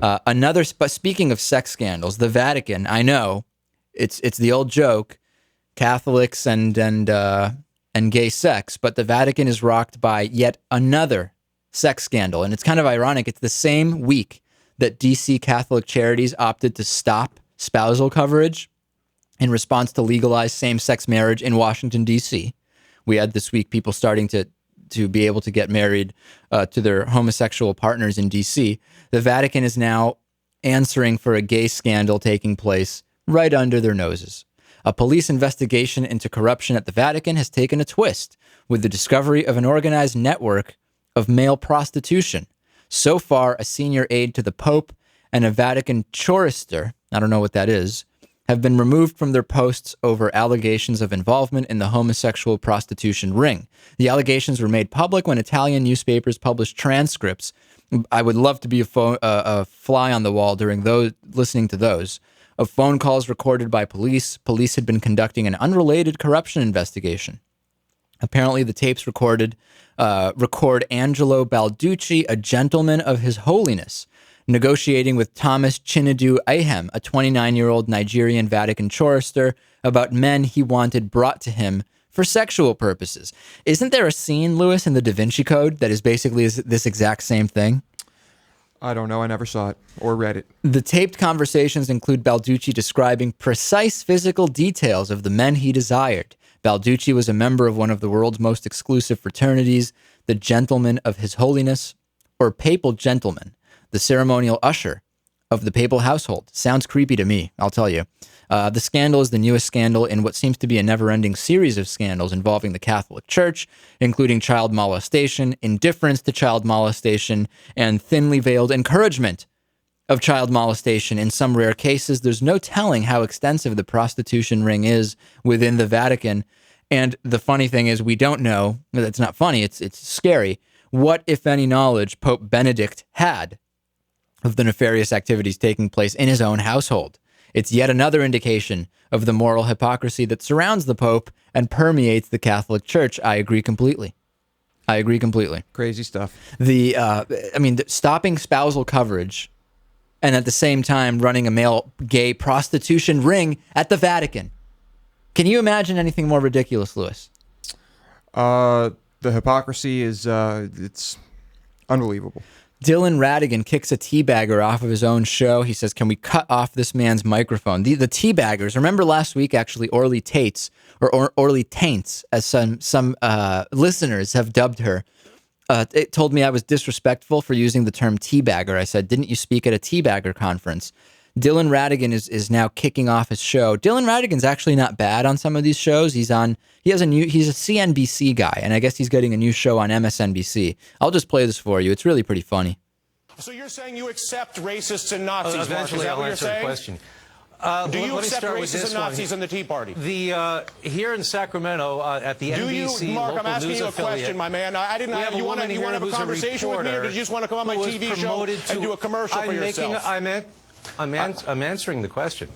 But speaking of sex scandals, the Vatican, I know it's the old joke, Catholics and gay sex, but the Vatican is rocked by yet another sex scandal. And it's kind of ironic. It's the same week that DC Catholic Charities opted to stop spousal coverage in response to legalized same-sex marriage in Washington, D.C. We had this week people starting to be able to get married to their homosexual partners in D.C. The Vatican is now answering for a gay scandal taking place right under their noses. A police investigation into corruption at the Vatican has taken a twist with the discovery of an organized network of male prostitution. So far, a senior aide to the Pope and a Vatican chorister, I don't know what that is, have been removed from their posts over allegations of involvement in the homosexual prostitution ring. The allegations were made public when Italian newspapers published transcripts. I would love to be a fly on the wall during those, listening to those, of phone calls recorded by police. Police had been conducting an unrelated corruption investigation. Apparently, the tapes record Angelo Balducci, a gentleman of His Holiness, negotiating with Thomas Chinedu Ahem, a 29-year-old Nigerian Vatican chorister, about men he wanted brought to him for sexual purposes. Isn't there a scene, Lewis, in the Da Vinci Code that is basically this exact same thing? I don't know. I never saw it or read it. The taped conversations include Balducci describing precise physical details of the men he desired. Balducci was a member of one of the world's most exclusive fraternities, the Gentlemen of His Holiness, or Papal Gentlemen, the ceremonial usher of the papal household. Sounds creepy to me, I'll tell you. The scandal is the newest scandal in what seems to be a never-ending series of scandals involving the Catholic Church, including child molestation, indifference to child molestation, and thinly veiled encouragement of child molestation. In some rare cases, there's no telling how extensive the prostitution ring is within the Vatican. And the funny thing is, we don't know. It's not funny. It's scary. What, if any, knowledge Pope Benedict had of the nefarious activities taking place in his own household. It's yet another indication of the moral hypocrisy that surrounds the Pope and permeates the Catholic Church. I agree completely. Crazy stuff. Stopping spousal coverage and at the same time running a male gay prostitution ring at the Vatican. Can you imagine anything more ridiculous, Lewis? The hypocrisy is, it's unbelievable. Dylan Ratigan kicks a teabagger off of his own show. He says, can we cut off this man's microphone? The teabaggers, remember last week, actually, Orly Tates, or Orly Taints, as some listeners have dubbed her. It told me I was disrespectful for using the term teabagger. I said, didn't you speak at a teabagger conference? Dylan Ratigan is now kicking off his show. Dylan Ratigan's actually not bad on some of these shows. He's a CNBC guy, and I guess he's getting a new show on MSNBC. I'll just play this for you. It's really pretty funny. So you're saying you accept racists and Nazis, Mark? Eventually, is that I'll what you're answer the saying? question. Do you accept racists and Nazis in the Tea Party? Here in Sacramento, at the NBC Mark, local I'm asking news you a affiliate, question, my man. I didn't. You want to have a conversation with me, or did you just want to come on my TV show and do a commercial for yourself? I'm answering the question.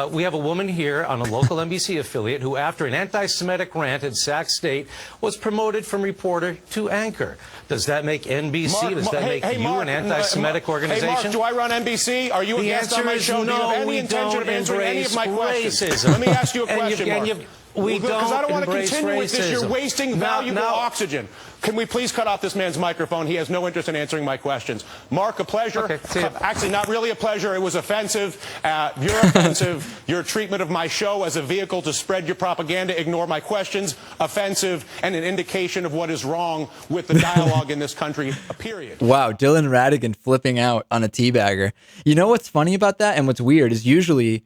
We have a woman here on a local NBC affiliate who, after an anti-Semitic rant in Sac State, was promoted from reporter to anchor. Does that make NBC? Does that make you an anti-Semitic organization? Hey, Mark, do I run NBC? Are you a guest on my show? No, do you have any intention of answering any of my questions? Let me ask you a question, Mark. Because I don't want to continue with this. You're wasting valuable oxygen. Can we please cut off this man's microphone? He has no interest in answering my questions. Mark, a pleasure. Okay, actually, not really a pleasure. It was offensive. You're offensive. Your treatment of my show as a vehicle to spread your propaganda, ignore my questions, offensive, and an indication of what is wrong with the dialogue in this country, period. Wow, Dylan Ratigan flipping out on a teabagger. You know what's funny about that and what's weird is usually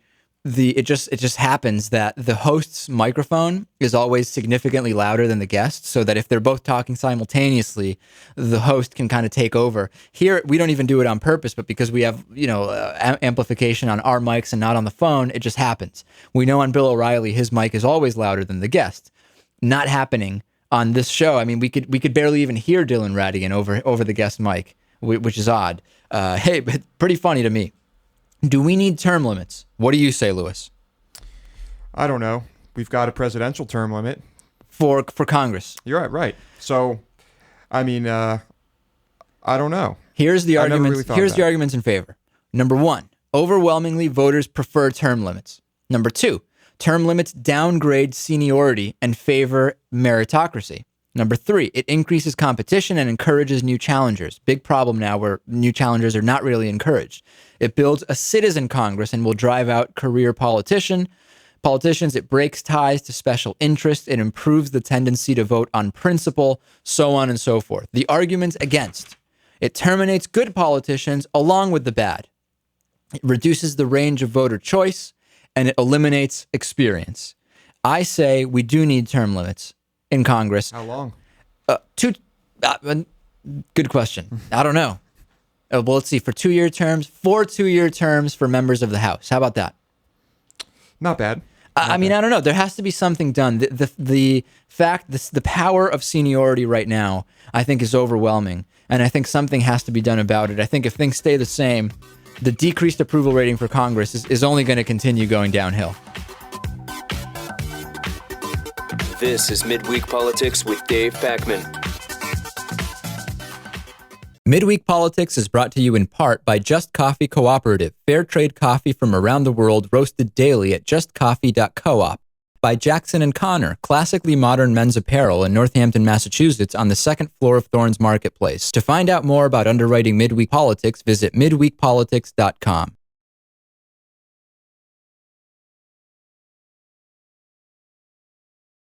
it just happens that the host's microphone is always significantly louder than the guest, so that if they're both talking simultaneously, the host can kind of take over. Here, we don't even do it on purpose, but because we have amplification on our mics and not on the phone, it just happens. We know on Bill O'Reilly, his mic is always louder than the guest. Not happening on this show. I mean, we could barely even hear Dylan Ratigan over the guest mic, which is odd. Hey, but pretty funny to me. Do we need term limits? What do you say, Lewis? I don't know. We've got a presidential term limit. For Congress. You're right. So, I mean, I don't know. Here's the I never arguments. really thought Here's of the that. arguments in favor. Number one, overwhelmingly voters prefer term limits. Number two, term limits downgrade seniority and favor meritocracy. Number three, it increases competition and encourages new challengers. Big problem now where new challengers are not really encouraged. It builds a citizen Congress and will drive out career politicians. It breaks ties to special interests. It improves the tendency to vote on principle, so on and so forth. The arguments against: it terminates good politicians along with the bad. It reduces the range of voter choice, and it eliminates experience. I say we do need term limits in Congress. How long? Good question. I don't know. Well, let's see. For 2-year terms, 4 2-year terms for members of the House. How about that? Not bad. I mean, I don't know. There has to be something done. The power of seniority right now, I think, is overwhelming. And I think something has to be done about it. I think if things stay the same, the decreased approval rating for Congress is only going to continue going downhill. This is Midweek Politics with Dave Pakman. Midweek Politics is brought to you in part by Just Coffee Cooperative, fair trade coffee from around the world roasted daily at justcoffee.coop. By Jackson & Connor, classically modern men's apparel in Northampton, Massachusetts on the second floor of Thorne's Marketplace. To find out more about underwriting Midweek Politics, visit midweekpolitics.com.